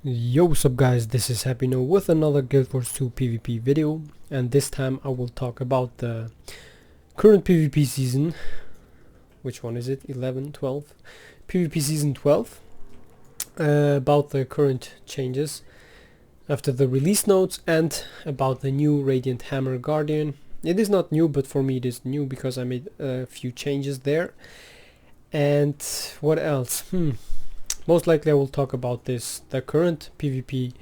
Yo, what's up guys, this is mrhappyno with another Guild Wars 2 PvP video, and this time I will talk about the current PvP season. Which one is it? 11, 12? PvP season 12, about the current changes after the release notes and about the new Radiant Hammer Guardian. It is not new, but for me it is new because I made a few changes there. And what else? Most likely I will talk about the current PvP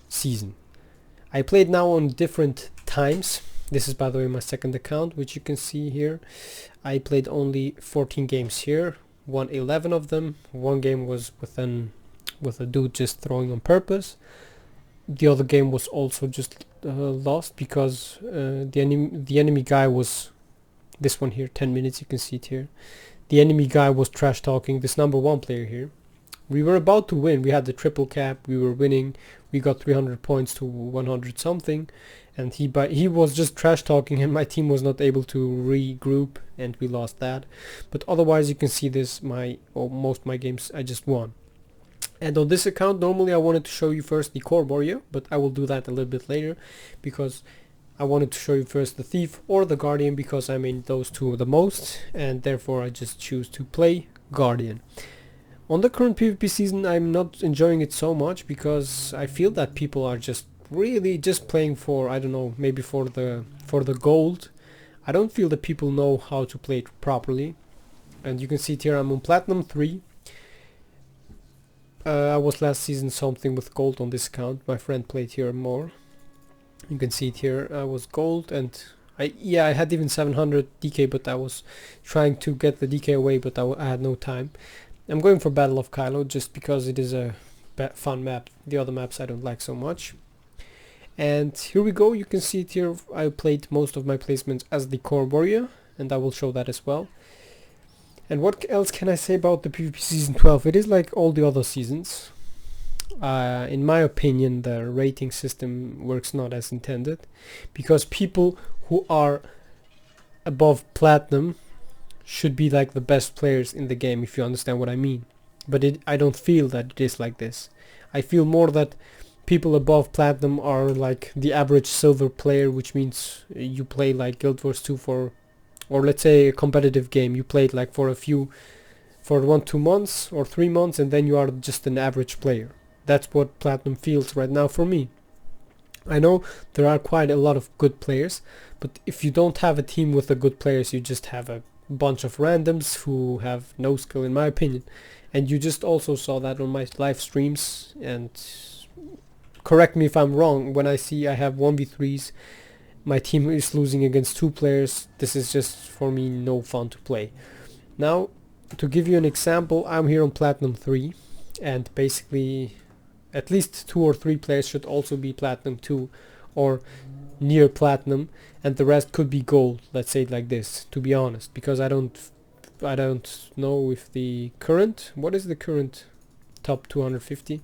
season. I played now on different times. This is, by the way, my second account, which you can see here. I played only 14 games here, won 11 of them. One game was with a dude just throwing on purpose. The other game was also just lost because the enemy guy was, this one here, 10 minutes, you can see it here. The enemy guy was trash talking this number 1 player here. We were about to win, we had the triple cap, we were winning, we got 300 points to 100 something, and he was just trash talking and my team was not able to regroup and we lost that. But otherwise you can see this, most of my games I just won. And on this account normally I wanted to show you first the core warrior, but I will do that a little bit later because I wanted to show you first the thief or the guardian because I mean those two the most, and therefore I just choose to play guardian. On the current PvP season I'm not enjoying it so much because I feel that people are just really just playing for, I don't know, maybe for the gold. I don't feel that people know how to play it properly. And you can see it here, I'm on Platinum 3. I was last season something with gold on this account. My friend played here more. You can see it here, I was gold, and I had even 700 DK, but I was trying to get the DK away, but I had no time. I'm going for Battle of Kylo just because it is a fun map. The other maps I don't like so much. And here we go, you can see it here. I played most of my placements as the core warrior, and I will show that as well. And what else can I say about the PvP season 12? It is like all the other seasons. In my opinion, the rating system works not as intended, because people who are above platinum should be like the best players in the game, if you understand what I mean. But I don't feel that it is like this. I feel more that people above platinum are like the average silver player, which means you play like Guild Wars 2 for, or let's say a competitive game, you played like for 1-2 months or 3 months, and then you are just an average player. That's what platinum feels right now for me. I know there are quite a lot of good players, but if you don't have a team with the good players, you just have a bunch of randoms who have no skill, in my opinion. And you just also saw that on my live streams, and correct me if I'm wrong, when I see I have 1v3s, my team is losing against 2 players, this is just for me no fun to play. Now, to give you an example, I'm here on Platinum 3, and basically at least 2 or 3 players should also be Platinum 2 or near Platinum, and the rest could be gold, let's say it like this, to be honest, because I don't know if the current, what is the current top 250?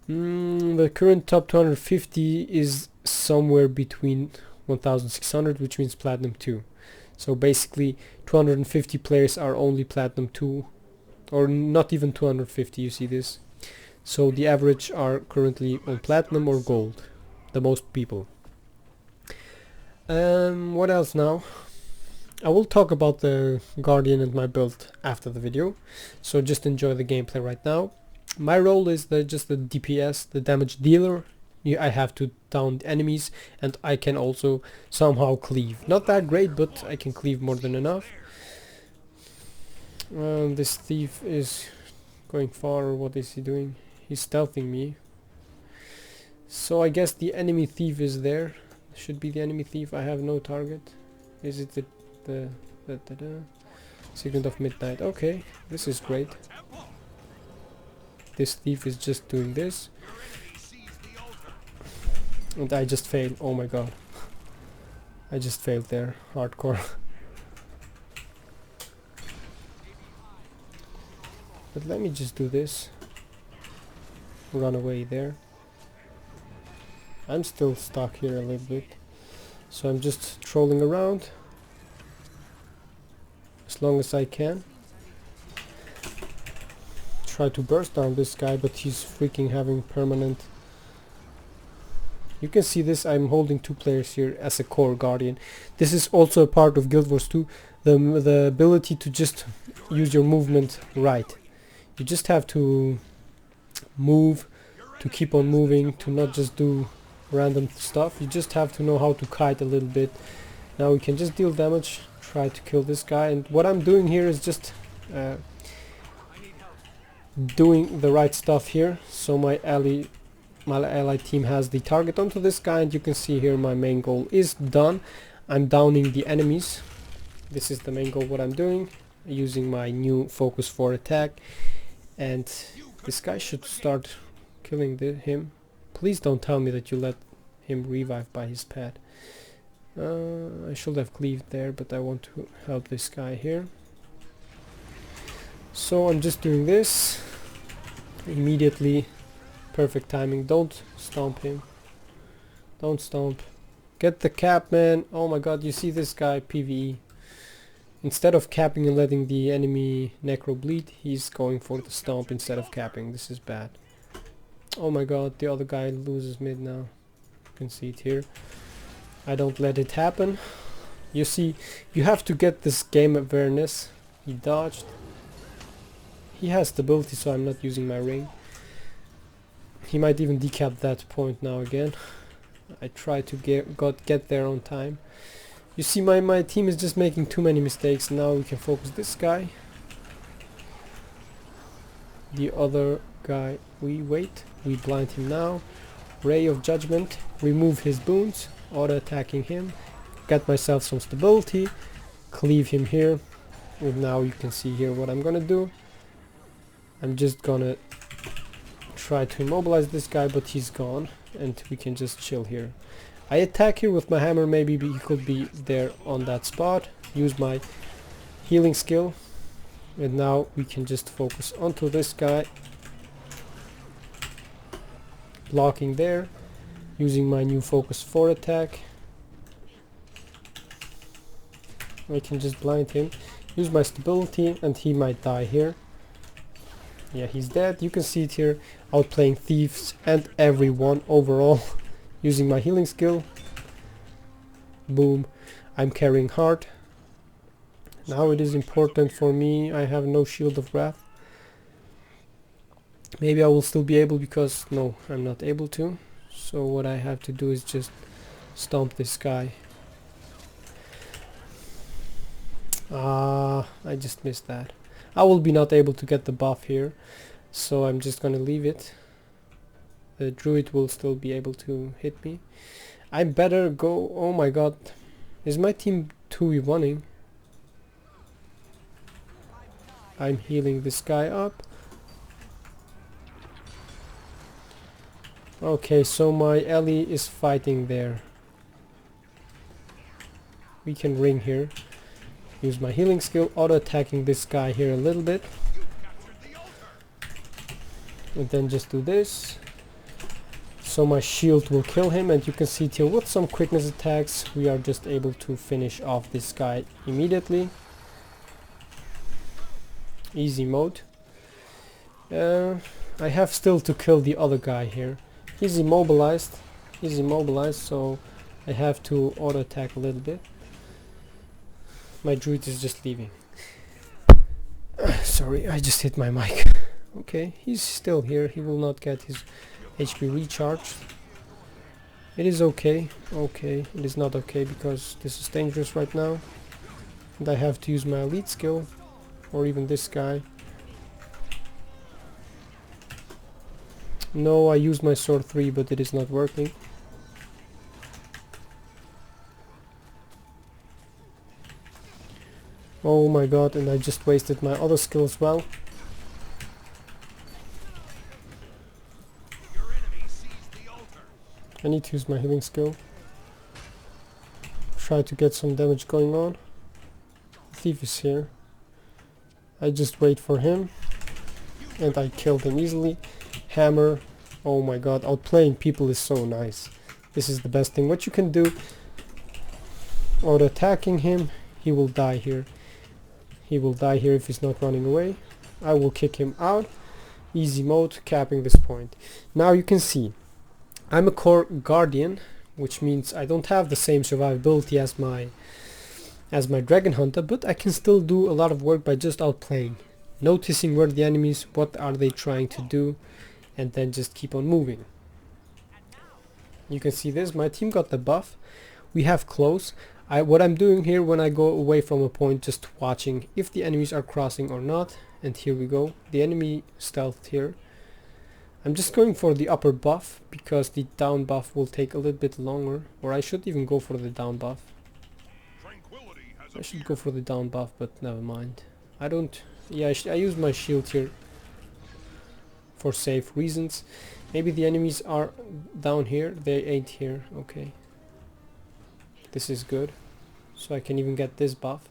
The current top 250 is somewhere between 1600, which means Platinum 2. So basically 250 players are only Platinum 2, or not even 250, you see this. So the average are currently on Platinum or Gold, the most people. What else now? I will talk about the Guardian and my build after the video, so just enjoy the gameplay right now. My role is just the DPS, the damage dealer. I have to down enemies, and I can also somehow cleave. Not that great, but I can cleave more than enough. This thief is going far, or what is he doing? He's stealthing me. So I guess the enemy thief is there. Should be the enemy thief. I have no target. Is it the Secret of Midnight? Okay, this is great. This thief is just doing this, and I just failed. Oh my god, I just failed there, hardcore. But let me just do this. Run away there. I'm still stuck here a little bit, so I'm just trolling around as long as I can. try to burst down this guy, but he's freaking having permanent. You can see this, I'm holding 2 players here as a core guardian. This is also a part of Guild Wars 2, the ability to just use your movement right. You just have to move, to keep on moving, to not just do random stuff. You just have to know how to kite a little bit. Now we can just deal damage, try to kill this guy, and what I'm doing here is just doing the right stuff here. So my ally team has the target onto this guy, and you can see here my main goal is done. I'm downing the enemies. This is the main goal what I'm doing, using my new focus 4 attack, and this guy should start killing him. Please don't tell me that you let him revive by his pet. I should have cleaved there, but I want to help this guy here. So I'm just doing this. Immediately, perfect timing. Don't stomp him. Don't stomp. Get the cap, man. Oh my god, you see this guy PvE. Instead of capping and letting the enemy necro bleed, he's going for the stomp instead of capping. This is bad. Oh my god, the other guy loses mid now. You can see it here. I don't let it happen. You see, you have to get this game awareness. He dodged. He has stability, so I'm not using my ring. He might even decap that point now again. I try to get there on time. You see, my team is just making too many mistakes. Now we can focus this guy. The other guy, we wait. We blind him now. Ray of Judgment. Remove his boons. Auto attacking him. Get myself some stability. Cleave him here. And now you can see here what I'm gonna do. I'm just gonna try to immobilize this guy, but he's gone. And we can just chill here. I attack here with my hammer. Maybe he could be there on that spot. Use my healing skill. And now we can just focus onto this guy. Blocking there. Using my new focus 4 attack. I can just blind him. Use my stability and he might die here. Yeah, he's dead. You can see it here. Outplaying thieves and everyone overall. Using my healing skill. Boom. I'm carrying hard. Now it is important for me. I have no shield of wrath. Maybe I will still be able, because no, I'm not able to. So what I have to do is just stomp this guy. I just missed that. I will be not able to get the buff here, so I'm just gonna leave it. The druid will still be able to hit me. I better go. Oh my god, is my team 2v1ing? I'm healing this guy up. Okay, so my Ellie is fighting there. We can ring here. Use my healing skill, auto attacking this guy here a little bit. And then just do this. So my shield will kill him, and you can see it here with some quickness attacks. We are just able to finish off this guy immediately. Easy mode. I have still to kill the other guy here. He's immobilized. So I have to auto attack a little bit. My druid is just leaving. Sorry, I just hit my mic. Okay, he's still here. He will not get his HP recharged. It is okay. Okay, it is not okay because this is dangerous right now. And I have to use my elite skill. Or even this guy. No, I used my sword 3, but it is not working. Oh my god, and I just wasted my other skill as well. I need to use my healing skill. Try to get some damage going on. Thief is here. I just wait for him. And I killed him easily. Hammer. Oh my god, outplaying people is so nice. This is the best thing. What you can do, auto attacking him, he will die here. He will die here if he's not running away. I will kick him out. Easy mode, capping this point. Now you can see I'm a core guardian, which means I don't have the same survivability as my dragon hunter, but I can still do a lot of work by just outplaying, noticing where the enemies, what are they trying to do, and then just keep on moving. You can see this, my team got the buff. We have close. What I'm doing here when I go away from a point, just watching if the enemies are crossing or not. And here we go, the enemy stealthed here. I'm just going for the upper buff because the down buff will take a little bit longer, or I should even go for the down buff. I should go for the down buff, but never mind. I don't, yeah, I use my shield here for safe reasons. Maybe the enemies are down here, they ain't here, okay. This is good, so I can even get this buff.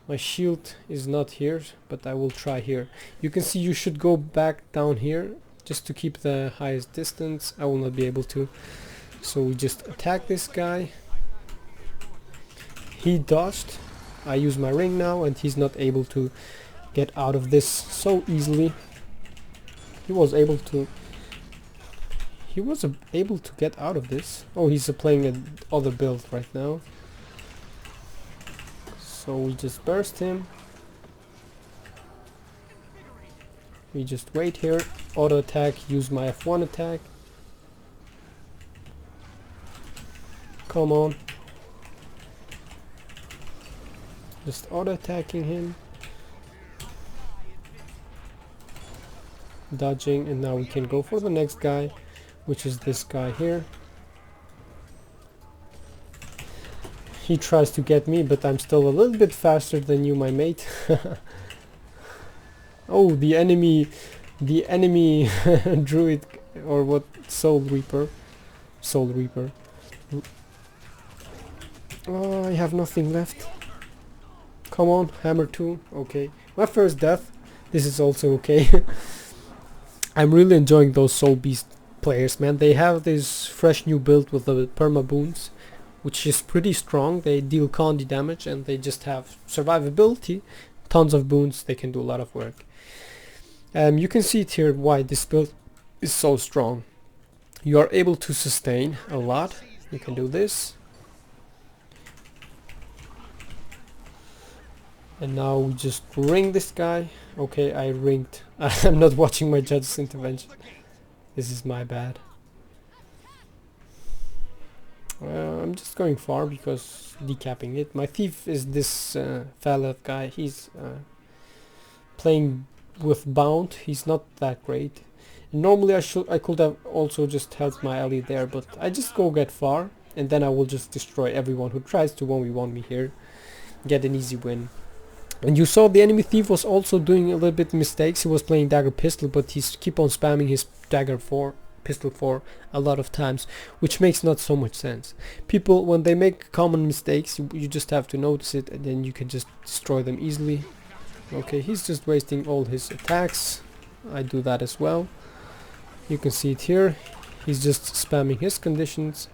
My shield is not here, but I will try here. You can see you should go back down here just to keep the highest distance. I will not be able to. So we just attack this guy. He dodged. I use my ring now and he's not able to get out of this so easily. He was able to get out of this. Oh, he's playing an other build right now. So we just burst him. We just wait here, auto attack, use my F1 attack. Come on. Just auto attacking him. Dodging, and now we can go for the next guy, which is this guy here. He tries to get me, but I'm still a little bit faster than you, my mate. Oh, the enemy druid, or what, soul reaper. Oh, I have nothing left. Come on, hammer 2. Okay, my first death. This is also okay. I'm really enjoying those soul beast players, man. They have this fresh new build with the perma boons, which is pretty strong. They deal condi damage and they just have survivability, tons of boons. They can do a lot of work. You can see it here why this build is so strong. You are able to sustain a lot. You can do this. And now we just ring this guy. Okay, I ringed. I'm not watching my judge's intervention. This is my bad. I'm just going far because decapping it. My thief is this fella guy. He's playing with bound. He's not that great. Normally I could have also just helped my ally there, but I just go get far and then I will just destroy everyone who tries to 1v1 me here. Get an easy win. And you saw the enemy thief was also doing a little bit mistakes. He was playing dagger pistol, but he's keep on spamming his dagger 4 pistol 4 a lot of times, which makes not so much sense. People, when they make common mistakes, you just have to notice it and then you can just destroy them easily. Okay, he's just wasting all his attacks. I do that as well. You can see it here. He's just spamming his conditions.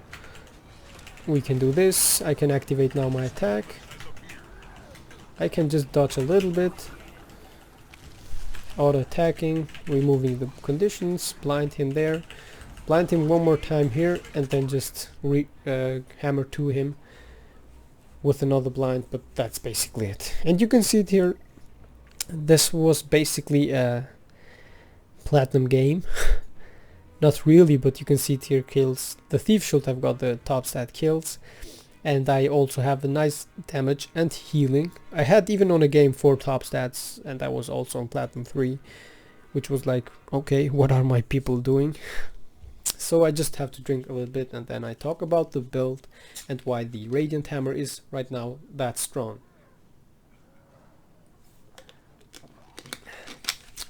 We can do this. I can activate now my attack. I can just dodge a little bit. Auto attacking, removing the conditions, blind him there. Blind him one more time here and then just hammer to him with another blind, but that's basically it. And you can see it here. This was basically a platinum game. Not really, but you can see it here, kills. The thief should have got the top stat kills. And I also have the nice damage and healing. I had even on a game 4 top stats and I was also on platinum 3, which was like, okay, what are my people doing? So I just have to drink a little bit and then I talk about the build and why the Radiant Hammer is right now that strong.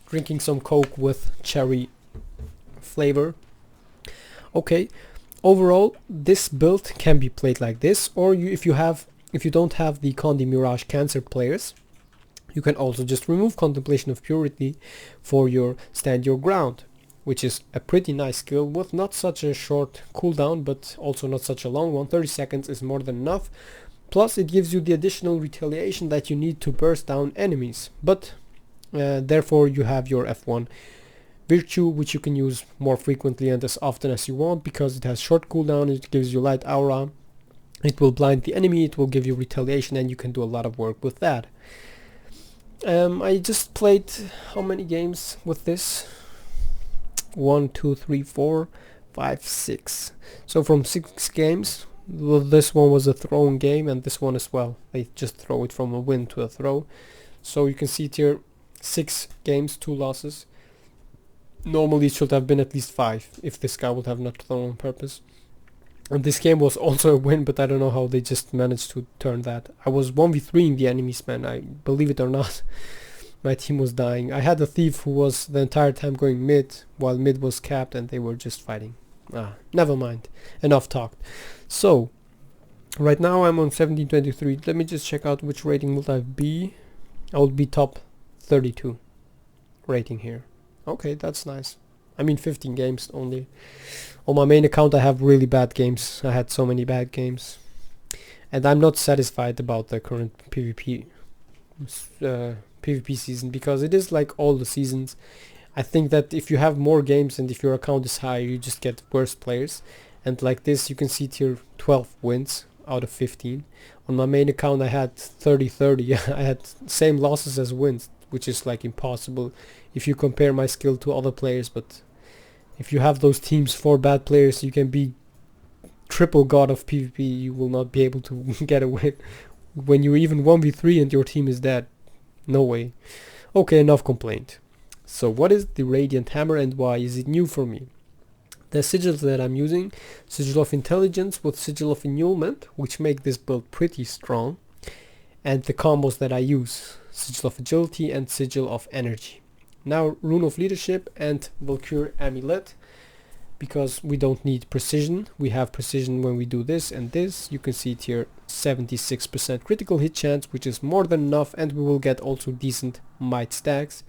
Drinking some Coke with cherry flavor. Okay. Overall, this build can be played like this, or if you don't have the Condi Mirage Cancer players, you can also just remove Contemplation of Purity for your Stand Your Ground, which is a pretty nice skill with not such a short cooldown, but also not such a long one. 30 seconds is more than enough. Plus, it gives you the additional retaliation that you need to burst down enemies. But Therefore you have your F1 virtue, which you can use more frequently and as often as you want, because it has short cooldown, it gives you light aura, it will blind the enemy, it will give you retaliation, and you can do a lot of work with that. I just played how many games with this? 1, 2, 3, 4, 5, 6. So from 6 games, well, this one was a throwing game, and this one as well. They just throw it from a win to a throw. So you can see it here, 6 games, 2 losses. Normally it should have been at least 5 if this guy would have not thrown on purpose. And this game was also a win, but I don't know how they just managed to turn that. I was 1v3ing the enemies, man, I believe it or not. My team was dying. I had a thief who was the entire time going mid, while mid was capped and they were just fighting. Never mind. Enough talked. So, right now I'm on 1723. Let me just check out which rating will I be. I will be top 32 rating here. Okay, that's nice. I mean 15 games only. On my main account I have really bad games. I had so many bad games. And I'm not satisfied about the current PvP season, because it is like all the seasons. I think that if you have more games and if your account is higher, you just get worse players. And like this, you can see here 12 wins out of 15. On my main account I had 30-30. I had same losses as wins, which is like impossible if you compare my skill to other players. But if you have those teams, 4 bad players, you can be triple god of PvP, you will not be able to get a win. When you're even 1v3 and your team is dead, no way. Okay, enough complaint. So what is the Radiant Hammer and why is it new for me? The sigils that I'm using, Sigil of Intelligence with Sigil of Annulment, which make this build pretty strong. And the combos that I use, Sigil of Agility and Sigil of Energy. Now Rune of Leadership and Valkyrie Amulet, because we don't need precision. We have precision when we do this and this. You can see it here, 76% critical hit chance, which is more than enough, and we will get also decent might stacks.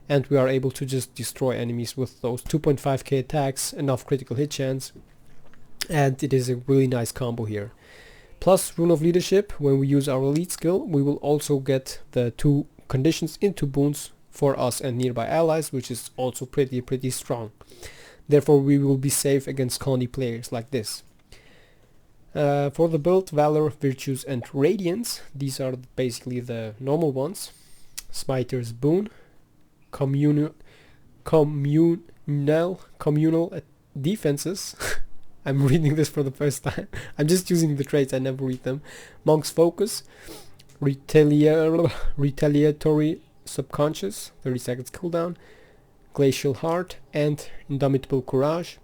And we are able to just destroy enemies with those 2.5k attacks, enough critical hit chance, and it is a really nice combo here. Plus Rune of Leadership, when we use our elite skill, we will also get the 2 conditions into boons for us and nearby allies, which is also pretty strong. Therefore we will be safe against condy players like this. For the build, Valor, Virtues and Radiance, these are basically the normal ones. Smiter's Boon, communal defenses. I'm reading this for the first time. I'm just using the traits, I never read them. Monk's Focus, retaliatory subconscious, 30 seconds cooldown, Glacial Heart and Indomitable Courage.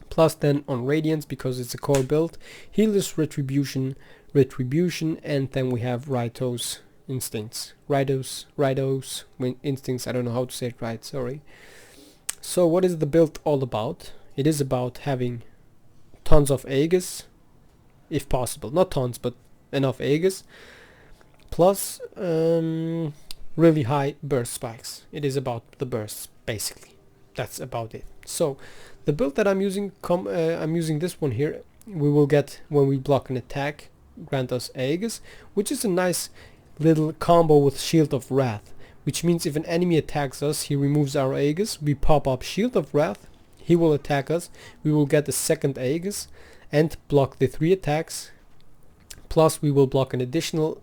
Plus then on Radiance, because it's a core build, Healer's Retribution, and then we have Ritos Instincts. Ritos Instincts, I don't know how to say it right, sorry. So what is the build all about? It is about having tons of Aegis, if possible. Not tons, but enough Aegis. Plus really high burst spikes. It is about the bursts, basically. That's about it. So the build that I'm using, I'm using this one here. We will get, when we block an attack, grant us Aegis, which is a nice little combo with Shield of Wrath, which means if an enemy attacks us, he removes our Aegis, we pop up Shield of Wrath, he will attack us, we will get the second Aegis and block the 3 attacks, plus we will block an additional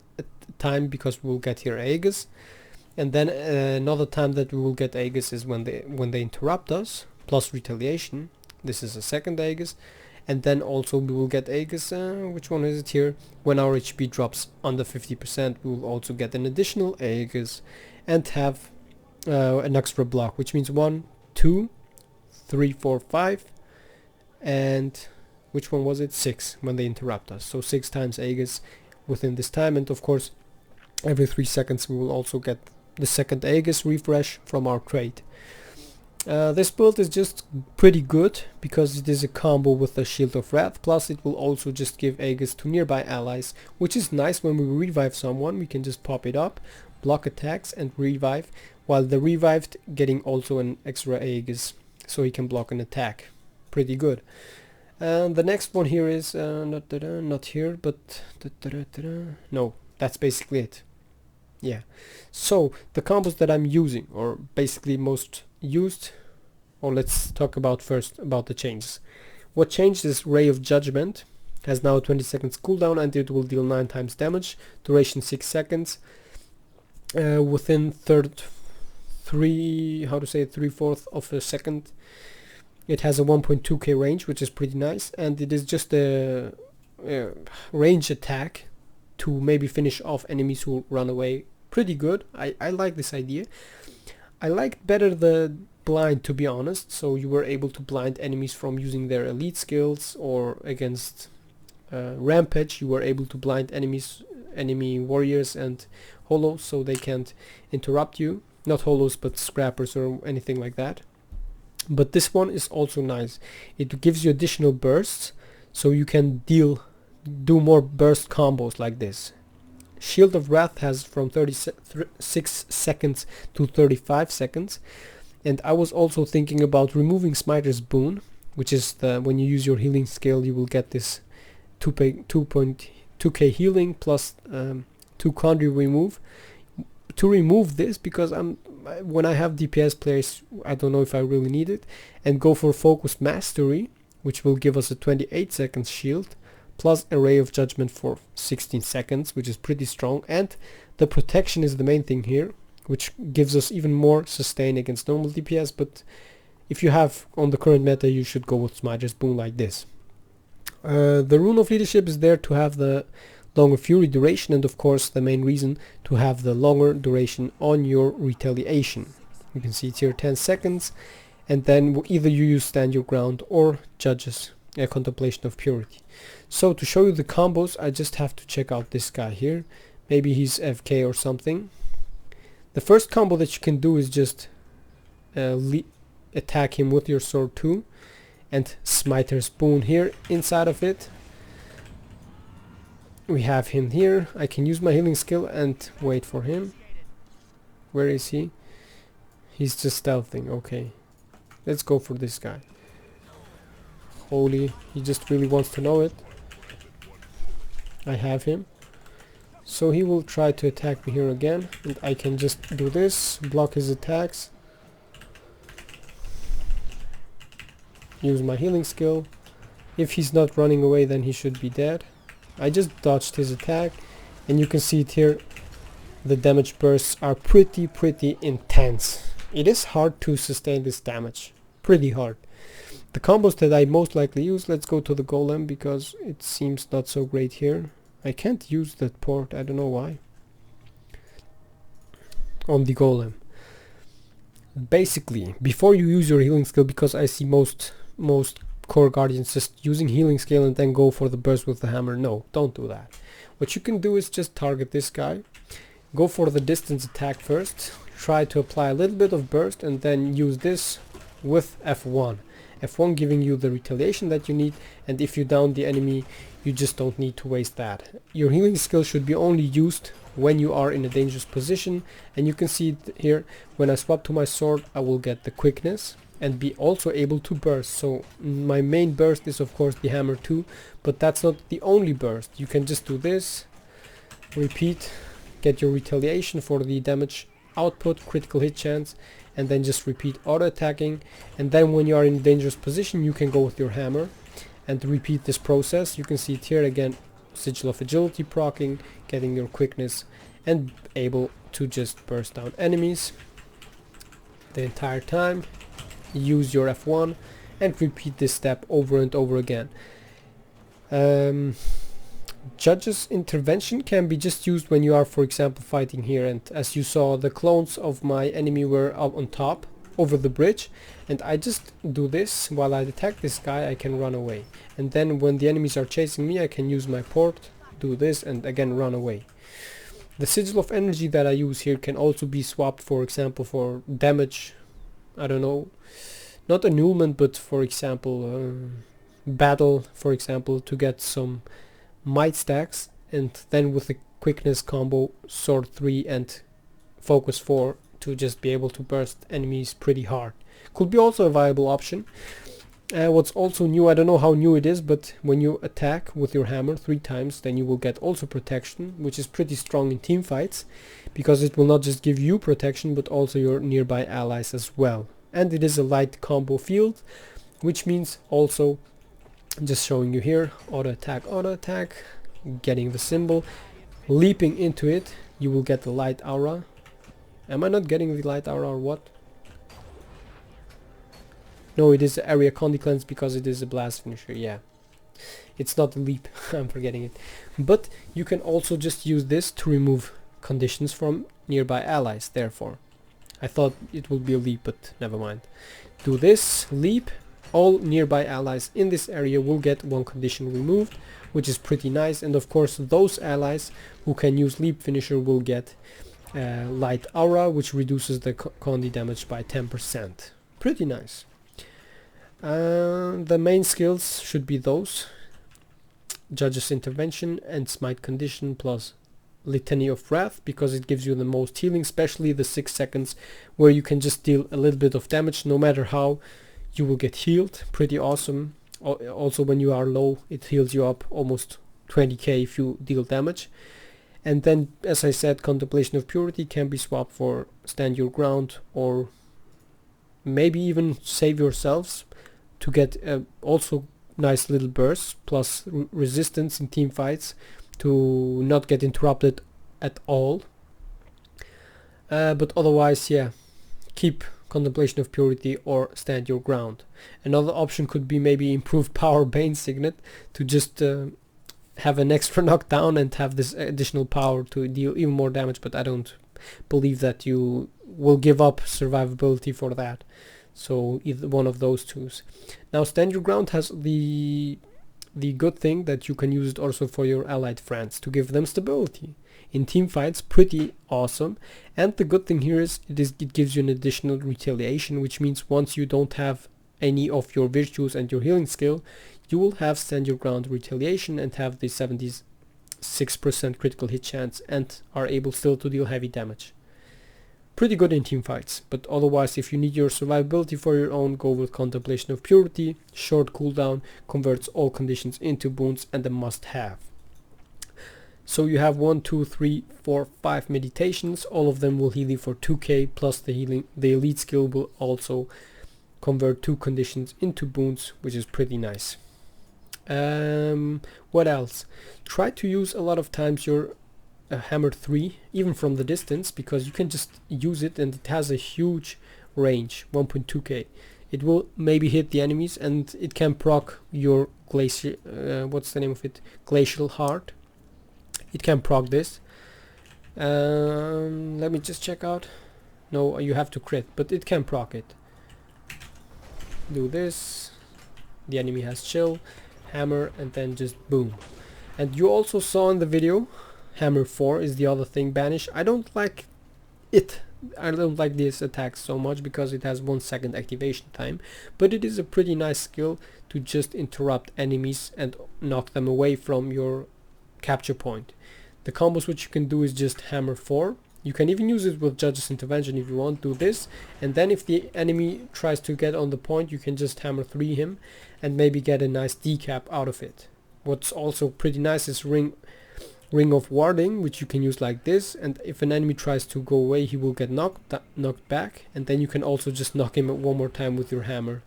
time because we will get here Aegis, and then another time that we will get Aegis is when they interrupt us, plus retaliation. This is a second Aegis. And then also we will get Aegis, which one is it here? When our HP drops under 50%, we will also get an additional Aegis and have an extra block, which means 1, 2, 3, 4, 5, and which one was it? 6 when they interrupt us. So 6 times Aegis within this time, and of course every 3 seconds we will also get the second Aegis refresh from our trait. This build is just pretty good because it is a combo with the Shield of Wrath, plus it will also just give Aegis to nearby allies, which is nice. When we revive someone, we can just pop it up, block attacks and revive, while the revived getting also an extra Aegis, so he can block an attack. Pretty good. And the next one here is not here, but no, that's basically it. Yeah. So the combos that I'm using, or basically most used, or let's talk about first about the changes. What changed is Ray of Judgment has now 20 seconds cooldown and it will deal 9 times damage, duration 6 seconds. Within three-fourths of a second. It has a 1.2k range, which is pretty nice, and it is just a range attack to maybe finish off enemies who run away. Pretty good. I like this idea. I liked better the blind, to be honest, so you were able to blind enemies from using their elite skills, or against Rampage you were able to blind enemy warriors and holos so they can't interrupt you. Not holos but scrappers or anything like that. But this one is also nice. It gives you additional bursts, so you can do more burst combos like this. Shield of Wrath has from 36 seconds to 35 seconds. And I was also thinking about removing Smiter's Boon, which is when you use your healing skill you will get this 2.2k healing plus 2 Conry remove. To remove this, because when I have DPS players, I don't know if I really need it, and go for Focused Mastery, which will give us a 28 seconds shield, plus Array of Judgment for 16 seconds, which is pretty strong, and the protection is the main thing here, which gives us even more sustain against normal DPS, but if you have on the current meta, you should go with Smiter's Boon like this. The Rune of Leadership is there to have the longer Fury duration, and of course the main reason to have the longer duration on your retaliation. You can see it here, 10 seconds, and then either you use Stand Your Ground or Judges, Contemplation of Purity. So to show you the combos, I just have to check out this guy here. Maybe he's FK or something. The first combo that you can do is just attack him with your sword too, and Smiter's Boon here inside of it. We have him here. I can use my healing skill and wait for him. Where is he? He's just stealthing. Okay, let's go for this guy. Holy, he just really wants to know it. I have him. So he will try to attack me here again, and I can just do this, block his attacks, use my healing skill. If he's not running away, then he should be dead. I just dodged his attack, and you can see it here. The damage bursts are pretty intense. It is hard to sustain this damage, pretty hard. The combos that I most likely use, let's go to the Golem because it seems not so great here. I can't use that port, I don't know why. On the Golem. Basically, before you use your healing skill, because I see most core guardians just using healing skill and then go for the burst with the hammer. No, don't do that. What you can do is just target this guy, go for the distance attack first, try to apply a little bit of burst, and then use this with F1. F1 giving you the retaliation that you need, and if you down the enemy, you just don't need to waste that. Your healing skill should be only used when you are in a dangerous position, and you can see it here. When I swap to my sword, I will get the quickness and be also able to burst. So my main burst is of course the hammer too, but that's not the only burst. You can just do this, repeat, get your retaliation for the damage output, critical hit chance, and then just repeat auto attacking. And then when you are in a dangerous position, you can go with your hammer and repeat this process. You can see it here again, Sigil of Agility proccing, getting your quickness, and able to just burst down enemies the entire time. Use your F1 and repeat this step over and over again. Judge's intervention can be just used when you are, for example, fighting here, and as you saw, the clones of my enemy were up on top over the bridge, and I just do this while I attack this guy. I can run away, and then when the enemies are chasing me, I can use my port, do this, and again run away. The Sigil of Energy that I use here can also be swapped, for example, for damage, I don't know, not annulment, but for example battle, for example, to get some might stacks, and then with the quickness combo, sword 3 and focus 4 to just be able to burst enemies pretty hard. Could be also a viable option. What's also new, I don't know how new it is, but when you attack with your hammer 3 times, then you will get also protection, which is pretty strong in team fights, because it will not just give you protection, but also your nearby allies as well. And it is a light combo field, which means also, just showing you here, auto attack, getting the symbol, leaping into it, you will get the light aura. Am I not getting the light aura or what? No, it is area condi cleanse because it is a blast finisher, yeah. It's not a leap, I'm forgetting it. But you can also just use this to remove conditions from nearby allies, therefore. I thought it would be a leap, but never mind. Do this, leap, all nearby allies in this area will get one condition removed, which is pretty nice. And of course those allies who can use leap finisher will get light aura, which reduces the condi damage by 10%. Pretty nice. The main skills should be those: Judge's Intervention and Smite Condition plus Litany of Wrath, because it gives you the most healing, especially the 6 seconds where you can just deal a little bit of damage. No matter how, you will get healed. Pretty awesome. Also when you are low, it heals you up almost 20k if you deal damage. And then, as I said, Contemplation of Purity can be swapped for Stand Your Ground, or maybe even Save Yourselves, to get also nice little bursts plus resistance in team fights to not get interrupted at all. But otherwise, yeah, keep Contemplation of Purity or Stand Your Ground. Another option could be maybe improved Power Bane Signet to just have an extra knockdown and have this additional power to deal even more damage, but I don't believe that you will give up survivability for that. So either one of those twos. Now Stand Your Ground has the good thing that you can use it also for your allied friends to give them stability in team fights. Pretty awesome. And the good thing here is it gives you an additional retaliation, which means once you don't have any of your virtues and your healing skill, you will have Stand Your Ground retaliation and have the 76% critical hit chance and are able still to deal heavy damage. Pretty good in team fights, but otherwise if you need your survivability for your own, go with Contemplation of Purity. Short cooldown, converts all conditions into boons, and a must have. So you have 1, 2, 3, 4, 5 meditations. All of them will heal you for 2k, plus the elite skill will also convert 2 conditions into boons, which is pretty nice. What else? Try to use a lot of times your hammer 3 even from the distance, because you can just use it and it has a huge range, 1.2k. It will maybe hit the enemies, and it can proc your glacier, what's the name of it, glacial heart. It can proc this. Let me just check out. No, you have to crit, but it can proc it. Do this, the enemy has chill, hammer, and then just boom. And you also saw in the video, hammer 4 is the other thing, banish. I don't like it. I don't like this attack so much because it has 1 second activation time, but it is a pretty nice skill to just interrupt enemies and knock them away from your capture point. The combos which you can do is just hammer 4. You can even use it with Judge's Intervention if you want. Do this, and then if the enemy tries to get on the point, you can just hammer 3 him and maybe get a nice decap out of it. What's also pretty nice is Ring of Warding, which you can use like this, and if an enemy tries to go away, he will get knocked back, and then you can also just knock him one more time with your hammer,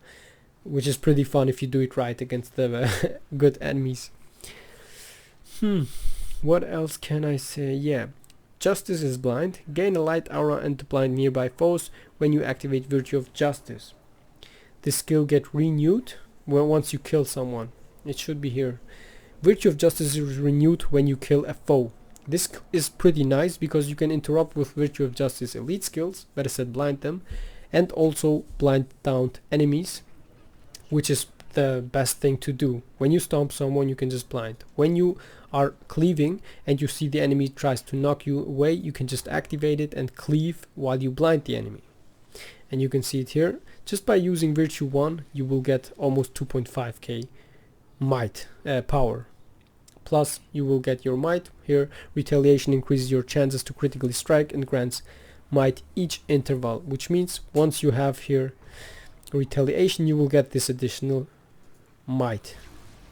which is pretty fun if you do it right against the good enemies. What else can I say? Yeah, Justice is blind. Gain a light aura and blind nearby foes when you activate Virtue of Justice. This skill get renewed once you kill someone. It should be here. Virtue of Justice is renewed when you kill a foe. This is pretty nice because you can interrupt with Virtue of Justice elite skills, better said blind them, and also blind down enemies, which is the best thing to do. When you stomp someone, you can just blind. When you are cleaving and you see the enemy tries to knock you away, you can just activate it and cleave while you blind the enemy. And you can see it here. Just by using Virtue 1, you will get almost 2.5k might power. Plus you will get your might here. Retaliation increases your chances to critically strike and grants might each interval, which means once you have here retaliation, you will get this additional might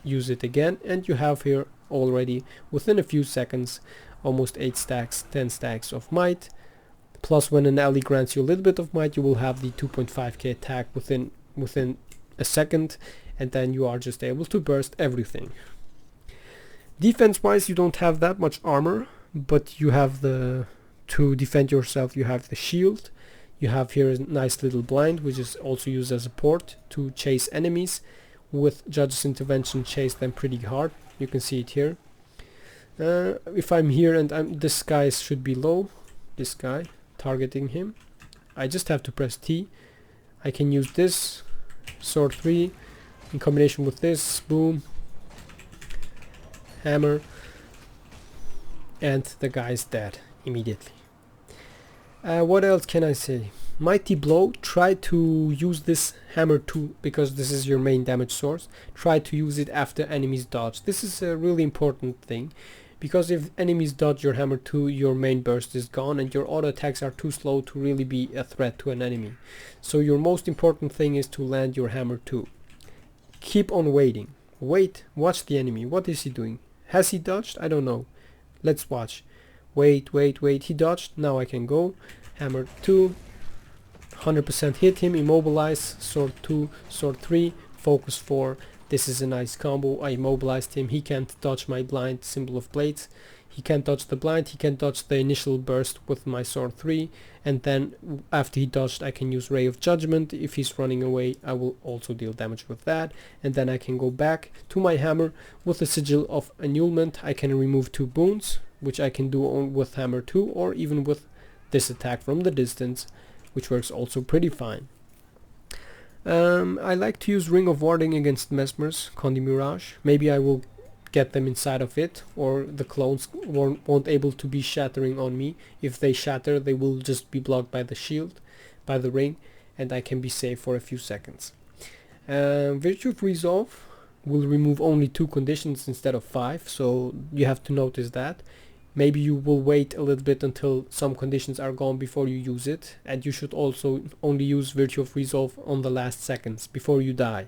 use it again, and you have here already within a few seconds almost 8 stacks, 10 stacks of might. Plus, when an ally grants you a little bit of might, you will have the 2.5k attack within a second, and then you are just able to burst everything. Defense wise, you don't have that much armor, but you have to defend yourself, you have the shield. You have here a nice little blind, which is also used as a port to chase enemies. With Judge's intervention, chase them pretty hard. You can see it here. If I'm here and this guy should be low, this guy, targeting him, I just have to press T. I can use this sword 3 in combination with this, boom, hammer, and the guy is dead immediately. What else can I say? Mighty Blow, try to use this hammer too, because this is your main damage source. Try to use it after enemies dodge. This is a really important thing, because if enemies dodge your hammer 2, your main burst is gone and your auto attacks are too slow to really be a threat to an enemy. So your most important thing is to land your hammer 2. Keep on waiting. Wait, watch the enemy. What is he doing? Has he dodged? I don't know. Let's watch. Wait, wait, wait. He dodged. Now I can go. Hammer 2. 100% hit him. Immobilize. Sword 2. Sword 3. Focus 4. This is a nice combo. I immobilized him. He can't dodge my blind, symbol of blades. He can't dodge the blind. He can dodge the initial burst with my sword 3. And then after he dodged, I can use Ray of Judgment. If he's running away, I will also deal damage with that. And then I can go back to my hammer with the Sigil of Annulment. I can remove 2 boons, which I can do with hammer 2 or even with this attack from the distance, which works also pretty fine. I like to use Ring of Warding against Mesmers, Condi Mirage. Maybe I will get them inside of it, or the clones won't able to be shattering on me. If they shatter, they will just be blocked by the shield, by the ring, and I can be safe for a few seconds. Virtue of Resolve will remove only 2 conditions instead of 5, so you have to notice that. Maybe you will wait a little bit until some conditions are gone before you use it, and you should also only use Virtue of Resolve on the last seconds before you die.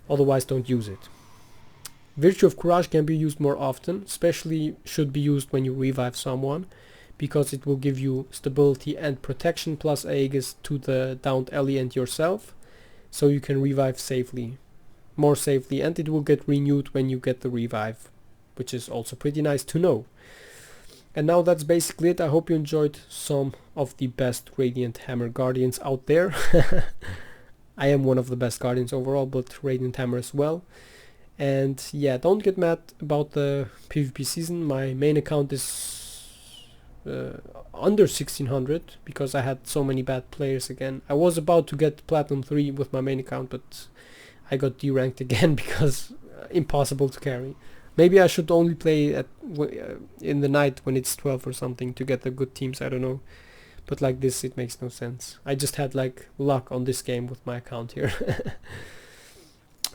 Otherwise, don't use it. Virtue of Courage can be used more often, especially should be used when you revive someone, because it will give you stability and protection plus Aegis to the downed ally and yourself, so you can revive safely, more safely, and it will get renewed when you get the revive, which is also pretty nice to know. And now that's basically it. I hope you enjoyed some of the best Radiant Hammer Guardians out there. I am one of the best Guardians overall, but Radiant Hammer as well. And yeah, don't get mad about the PvP season. My main account is under 1600 because I had so many bad players again. I was about to get Platinum 3 with my main account, but I got deranked again because impossible to carry. Maybe I should only play at in the night when it's 12 or something to get the good teams, I don't know. But like this, it makes no sense. I just had like luck on this game with my account here.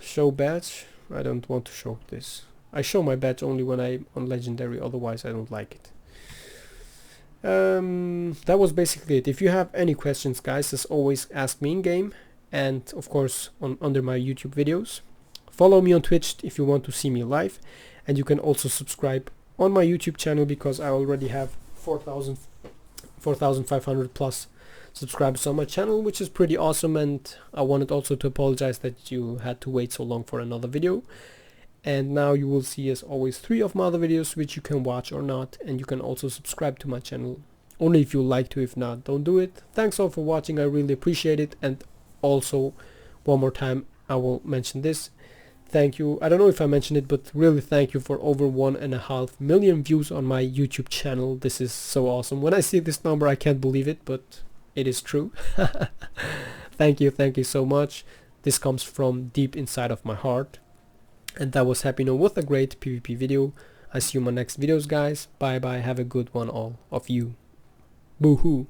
Show badge. I don't want to show this. I show my badge only when I'm on legendary, otherwise I don't like it. That was basically it. If you have any questions, guys, as always, ask me in game, and of course under my YouTube videos. Follow me on Twitch if you want to see me live, and you can also subscribe on my YouTube channel because I already have 4,500 plus subscribers on my channel, which is pretty awesome. And I wanted also to apologize that you had to wait so long for another video. And now you will see, as always, 3 of my other videos which you can watch or not, and you can also subscribe to my channel only if you like to. If not, don't do it. Thanks all for watching, I really appreciate it. And also, one more time, I will mention this. Thank you. I don't know if I mentioned it, but really thank you for over 1.5 million views on my YouTube channel. This is so awesome. When I see this number, I can't believe it, but it is true. Thank you so much. This comes from deep inside of my heart. And that was mrhappyno with a great PvP video. I see you in my next videos, guys. Bye bye. Have a good one, all of you. Boo hoo.